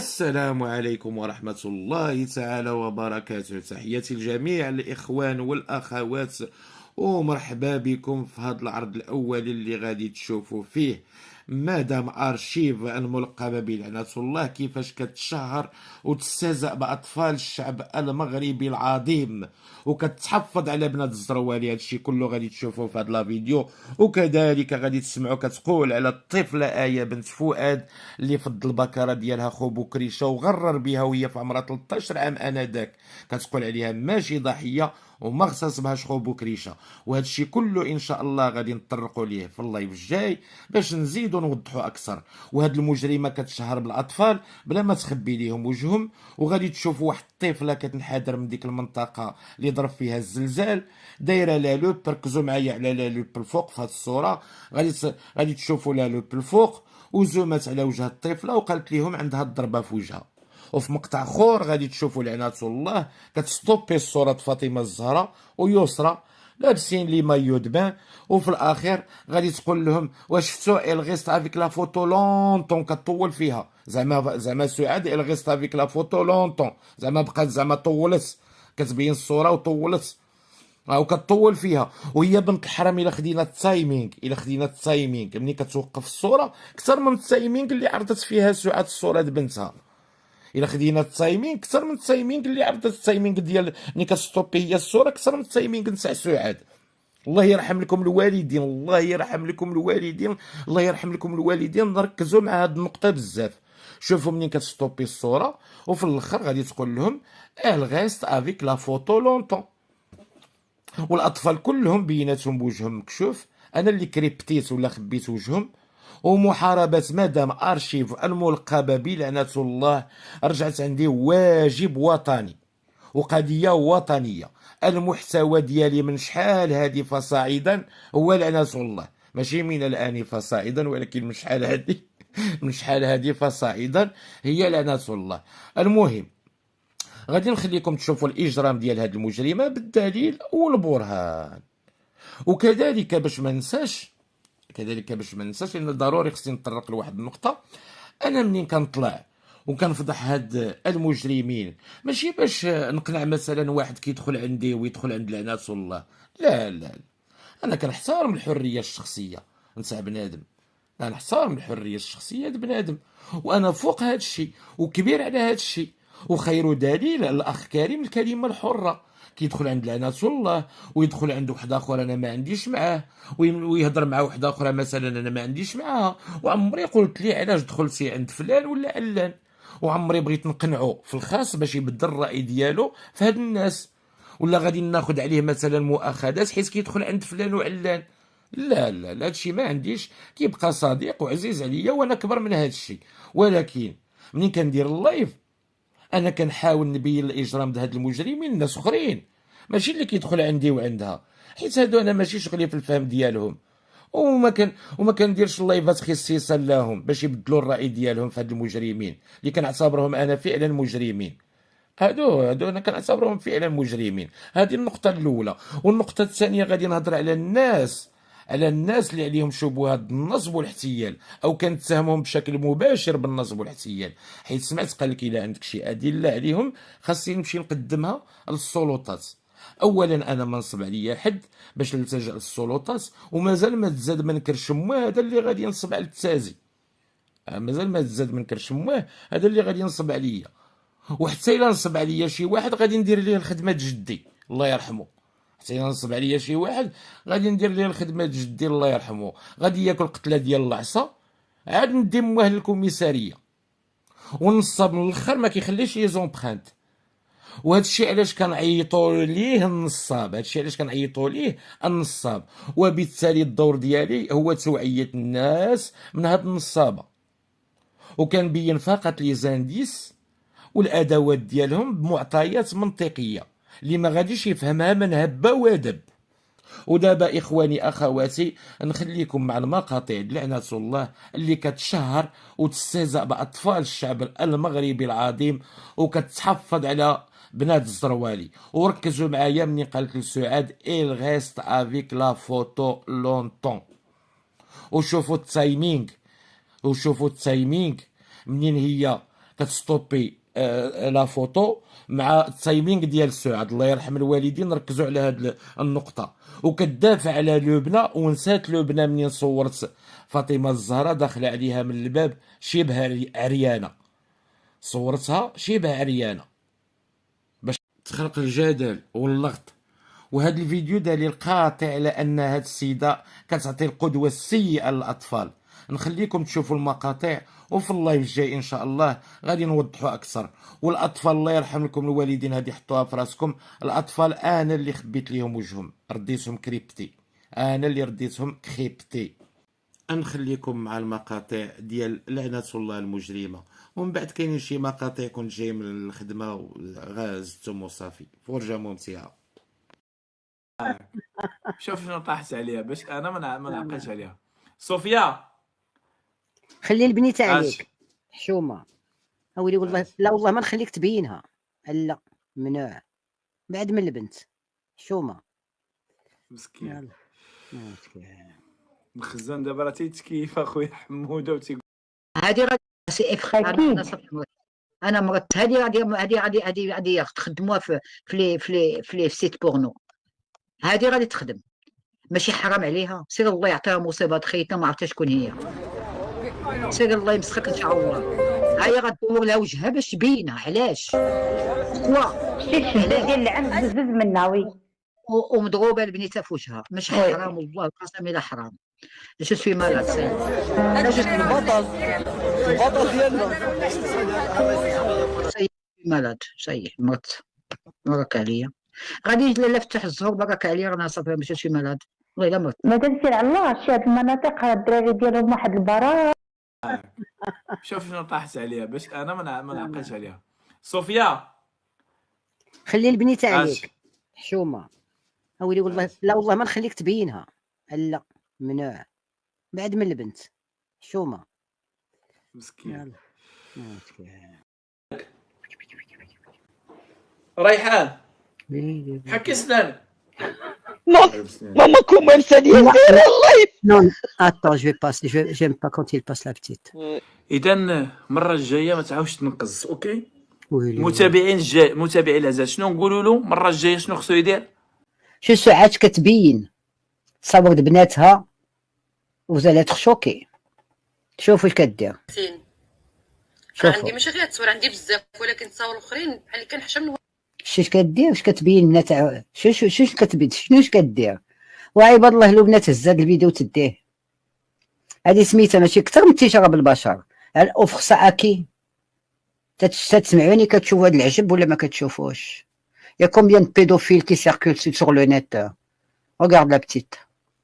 السلام عليكم ورحمة الله تعالى وبركاته. تحياتي لجميع الإخوان والأخوات، ومرحبا بكم في هذا العرض الأول اللي غادي تشوفوا فيه مدام أرشيف الملقبة بلعنة الله كيفاش كتشهر وتستهزأ بأطفال الشعب المغربي العظيم وكتحفظ على بنات الزروالي. هادشي كله غادي تشوفوه في هذا الفيديو، وكذلك غادي تسمعوا كتقول على الطفلة آية بنت فؤاد اللي فض البكرة ديالها خو بكريشة وغرر بها وهي في عمرها 13 عام انذاك، كتقول عليها ماشي ضحية وما خصاص بهاش خو بكريشة. وهذا الشيء كله ان شاء الله غادي نطرقوا ليه في اللايف الجاي باش نزيدوا نوضحوا اكثر. وهاد المجرمه كتشهر بالاطفال بلا ما تخبي ليهم وجههم، وغادي تشوفوا واحد الطفله كتنحدر من ديك المنطقه اللي ضرب فيها الزلزال دايره لا لوب. ركزوا معايا على لا لوب الفوق في هاد الصوره، غادي تشوفوا لا لوب الفوق وزومت على وجه الطفله وقالت لهم عندها الضربه في وجهها. وفي مقطع اخر غادي تشوفوا لعنة الله كتستوبي صورة فاطمة الزهراء ويسرى لابسين لي مايو دبان، وفي الاخير غادي تقول لهم واش شفتوا الغيست افيك لا فوتو لونطون، كطول فيها زعما سعاد الغيست افيك لا فوتو لونطون، زعما بقات زعما طولت كتبين الصوره وطولت او كطول فيها. وهي بنت الحرام الا خدينا التايمينغ ملي كتوقف الصوره اكثر من التايمينغ اللي عرضت فيها سعاد الصوره د بنتها. الا خدينا التايمينغ اكثر من التايمينغ اللي عرضت التايمينغ ديال ملي كتستوبي هي الصوره اكثر من التايمينغ نتاع سعاد. الله يرحم لكم الوالدين، الله يرحم لكم الوالدين، الله يرحم لكم الوالدين. ركزوا مع هذه النقطه بزاف. شوفوا منين كتستوبي الصوره وفي الاخر غادي تقول لهم ال غيست افيك لا فوتو لونطون، والاطفال كلهم بيناتهم بوجههم مكشوف. انا اللي كريبتيت ولا خبيت وجههم. ومحاربة مدام أرشيف الملقبة بلعنة الله رجعت عندي واجب وطني وقضية وطنية. المحتوى ديالي من شحال هادي فصاعدا هو لعنة الله، ماشي من الآن فصاعدا ولكن من شحال هادي من شحال هادي فصاعدا هي لعنة الله. المهم غادي نخليكم تشوفوا الإجرام ديال هاد المجرمة بالدليل والبرهان. وكذلك باش ما ننساش لان ضروري خصني نطرق لواحد النقطه. انا منين كنطلع وكنفضح هاد المجرمين ماشي باش نقنع مثلا واحد كيدخل عندي ويدخل عند لعنة الله، لا لا لا. انا كنحترم الحريه الشخصيه نتاع بنادم، كنحترم الحريه الشخصيه د بنادم، وانا فوق هاد الشيء وكبير على هاد الشيء. وخير دليل الاخ كريم الكلمه الحره، كيدخل عند لعنة الله ويدخل عند واحد اخر انا ما عنديش معاه، ويهضر مع واحد اخرى مثلا انا ما عنديش معاها. وعمري قلت لي علاش دخلتي عند فلان ولا علان، وعمري بغيت نقنعه في الخاص باش يبدل الراي ديالو في هاد الناس، ولا غادي ناخذ عليه مثلا مؤاخذات حيت كيدخل عند فلان وعلان. لا لا لا، هادشي ما عنديش. كيبقى صديق وعزيز عليا وانا كبر من هادشي. ولكن منين كندير اللايف انا كنحاول نبين الاجرام د هاد المجرمين الناس اخرين، ماشي اللي كيدخل عندي وعندها، حيت هادو انا ماشي شغلي في الفهم ديالهم. وما كنديرش اللايفات خصيصا لهم باش يبدلوا الراي ديالهم في هاد المجرمين اللي كنعتبرهم انا فعلا مجرمين. هادو انا كنعتبرهم فعلا مجرمين. هذه النقطه الاولى. والنقطه الثانيه غادي نهضر على الناس اللي عليهم شبهات النصب والاحتيال او كنتهمهم بشكل مباشر بالنصب والاحتيال، حيت سمعت قال لك الا عندك شي ادله عليهم خاصني نمشي نقدمها للسلطات. اولا انا ما نصب عليا حد باش نلتجا للسلطات، ومازال ما تزاد من كرشمواه هذا اللي غادي ينصب على التازي، مازال ما تزاد من كرشمواه هذا اللي غادي ينصب عليا. وحتى الا نصب عليا شي واحد غادي ندير ليه الخدمه جدي الله يرحمه. حتى الا نصب عليا شي واحد غادي ندير ليه الخدمه جدي الله يرحمه، غادي ياكل قتله ديال العصا عاد ندي مواه للكوميساريه. والنصاب من الاخر ما كيخليش لي زومبرانت. وهذا الشيء علاش كنعيطوا ليه النصاب. وبالتالي الدور ديالي هو توعيه الناس من هاد النصابه، وكنبين فقط لي زانديس والادوات ديالهم بمعطيات منطقيه اللي ما غاديش يفهمها من هبه ودب. ودابا اخواني اخواتي نخليكم مع المقاطع لعنة الله اللي كتشهر وتستهزأ باطفال الشعب المغربي العظيم وكتحفظ على بنات الزروالي. وركزوا معايا مني قالت لسعاد il reste avec la photo longtemps. وشوفوا التايمينغ منين هي كتستوبي لا فوتو مع التايمينغ ديال السعاد. الله يرحم الوالدين ركزوا على هاد النقطه. وكتدافع على لبنى ونسات لبنى منين صورت فاطمه الزهراء داخله عليها من الباب شبه عريانه، صورتها شبه عريانه باش تخلق الجدل واللغط. وهذا الفيديو دليل قاطع على ان هذه السيده كتعطي القدوه السيئه للاطفال. نخليكم تشوفوا المقاطع، وفي اللايف الجاي ان شاء الله غادي نوضحوا اكثر. والاطفال الله يرحم لكم الوالدين، هذه حطوها في راسكم. الاطفال انا اللي خبيت لهم وجههم، رديتهم كريبتي، انا اللي رديتهم كريبتي. نخليكم مع المقاطع ديال لعنة الله المجرمة، ومن بعد كاينين شي مقاطع كنت جاي من الخدمة وغازتهم وصافي. فرجة ممتعة. شوف شنو طاحت عليها باش انا ما نعقلش عليها. صوفيا خلي البنيت اش عليك حشومه. اولي والله اش لا والله ما نخليك تبينها. لا ممنوع بعد من البنت حشومه. مسكين يلا مسكين. مخزن دابا راه تيتكيف اخويا حموده هذه راه سي اف أكيد. انا مرات هذه تخدموها في لي سيت بورنو. هذه غادي تخدم ماشي حرام عليها. سير الله يعطيها مصيبه خيتنا ما عرفتش شكون هي. سير الله يمسخك ان شاء الله. هاي غدور لها وجهها باش تبينها. علاش كوا شي ديال العم بزز منها وي. ومضروبه البنيته في وجهها. ماشي حرام والله القسم الا حرام. جو سوي مالاد سي البطل ديالنا. سي مالاد سي مرت برك عليا. غادي لا فتح الزهور برك عليا رانا صافي ماشي شي مالاد والله الا مرت. ما تنسي على الله شي هاد المناطق الدراري ديالهم واحد البراء. شوف شنو طاحت عليها باش انا ما نعقلش عليها. صوفيا خلي البنيت اش عليك حشومه. اولي والله لا والله ما نخليك تبينها. لا ممنوع بعد من البنت حشومه. مسكين يلا مسكين. ريحان حكي سنانك. Maman, comment elle s'allie en live? Non, attends, je vais passer. J'aime pas quand il passe la petite. اذا المره الجايه ما تعاودش تنقص اوكي. Oui, متابعين العزاز شنو نقولوا له المره الجايه شنو خصو يدير؟ شو ساعات كتبين تصور بناتها وزال تخشوكي. شوف واش كدير. انا عندي ماشي غير التصوير، عندي بزاف، ولكن التصاور الاخرين بحال اللي كنحشم. شوش كدير واش كتبين بنات. شوش كتبين شنوش كدير. وعباد الله لو بنات هزاد الفيديو تديه. هذه سميتها ماشي كثر من التجاره بالبشر. الاوفخصا اكي تسمعوني كتشوفوا هذا العجب ولا ما كتشوفوش؟ يا كومبيان بيدوفيل كي سيركول سور لو نت. ريغارد لا بتيت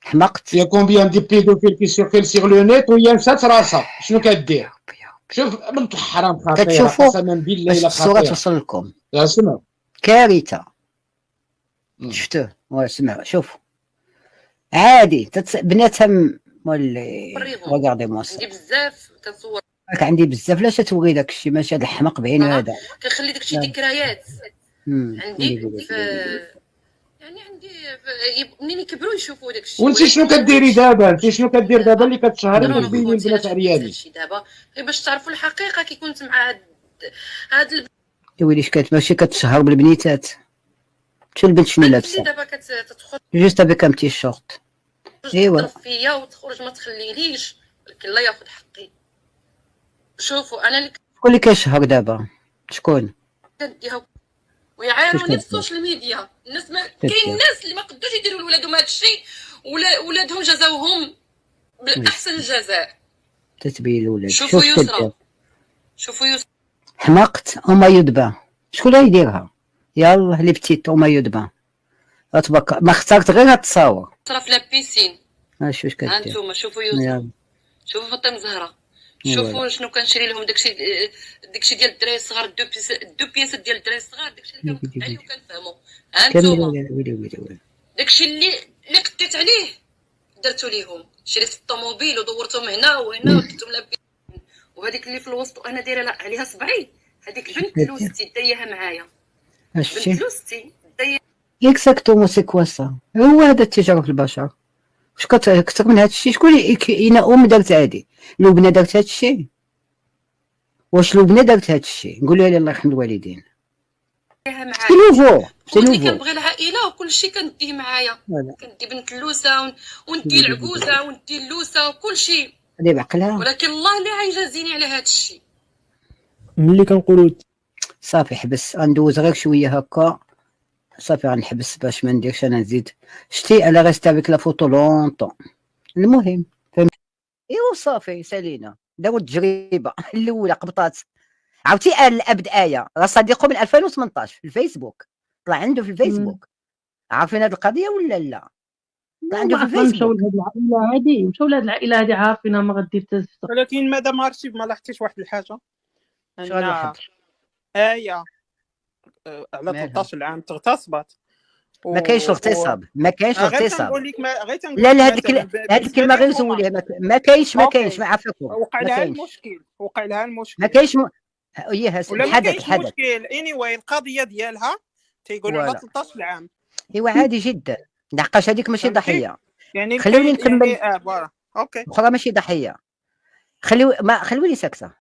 حمقت. يا كومبيان دي بيدوفيل كي سيركول سيغ لو نت وهي نسات راسها شنو كدير؟ شوف بنت الحرام خطيره كتشوفوا قسما بالله باش الا الصوره خطيره. توصل لكم يا سمع كارثه. شفتوه سمع شوف عادي بناتها مولي. ريغاردي موا عندي بزاف كنصور، عندي بزاف. لاش توري داك الشيء؟ ماشي هذا الحمق بعينه هذا. كنخلي داكشي ذكريات عندي يعني عندي منين يكبروا يشوفوا داكشي. وانت شنو كديري دابا؟ انت شنو كدير دابا اللي كتشهري وكتبيني البنات عريانين؟ دابا غير باش تعرفوا الحقيقه كي كنت مع هاد يا ويلي شكات ماشي كتشهر بالبنيتات. شو البنت شنو لابسه؟ دابا كتدخل جوست افيك ام تي شورت. ايوا تضرب فيا وتخرج ما تخلينيش، ولكن لا ياخذ حقي. شوفوا انا اللي شكون اللي كيشهر دابا؟ شكون؟ كنديها ويعايروني في السوشيال ميديا. الناس ما كاين الناس اللي ما قدوش يديروا لولادهم هذا الشيء، ولادهم جزاوهم بالاحسن الجزاء. تتبين الولاد. شوفوا يسرى، شوفوا يسرى حمقت وما يدبا. شكون اللي يديرها؟ يلا لي بتيت وما يدبا. تبارك ما اخترت غير هاد التصاور. في لابيسين. شوف واش كدير. هانتوما شوفوا يسرى، شوفوا فاطمه زهره، شوفوا شنو كنشري لهم. داكشي ديال الدراري الصغار، دو بياس ديال الدراري الصغار، داكشي اللي كنقد عليه وكنفهمو. هانتوما داكشي اللي قديت عليه درتو ليهم. شريت الطوموبيل ودورتهم هنا وهنا ودرتهم لابيسين. وهذيك اللي في الوسط وانا دايره عليها صبعي، هذيك بنت لوستي دايها معايا. بنت لوستي دايها اكزاكتومون. سي كوا سا؟ هو هذا التجاره في البشر. واش كتر من هذا الشيء؟ شكون اللي دارت هادي؟ لبنى دارت هذا الشيء؟ واش لبنى دارت هذا الشيء؟ نقول لها الله يرحم الوالدين. معايا سي نوفو سي قلت لي نوفو. كنبغي العائله وكل شيء كنديه معايا، فوالا. كندي بنت اللوسه وندي العكوزه وندي اللوسه وكل شيء، هذه بعقلها. ولكن الله اللي غيجازيني على هذا الشيء. ملي كنقولوا صافي حبس، غندوز غير شويه هكا صافي غنحبس باش ما نديرش انا نزيد. شتي انا غيست افيك لا فوتو لونطون. المهم فهمت. ايوا صافي سالينا داو التجربه الاولى قبطات. عاوتاني الابد ايه راه صديقه من 2018 في الفيسبوك، طلع عنده في الفيسبوك. عارفين هذه القضيه ولا لا؟ طلع عنده في مشاو الفيسبوك. لهاد العائله هادي، مشاو لهاد العائله هادي عارفينها ما غدير حتى زفته. ولكن مادام ارشيف ما لاحظتيش واحد الحاجه، شنو غادي نلاحظ؟ آية على مالها؟ 13 عام تغتصبت ما كاينش اغتصاب، ما كاينش غير اغتصاب. تنقول لك غير تنقول لا لك لا هذيك مثلاً هذيك الكلمه غير بالنسبة لهم زوليها. ما كاينش ما أوكي. كاينش ما عافاكم. وقع ما لها كاينش المشكل، وقع لها المشكل ما كاينش اييه ولا ما حدث كاينش حدث. مشكل. anyway القضيه ديالها تيقولوا على فوالا. 13 عام. ايوا عادي جدا، لحقاش هذيك ماشي فهمتي؟ ضحيه. يعني خلوني نكمل. يعني فوالا اوكي اخرى ماشي ضحيه. خلوني ساكته.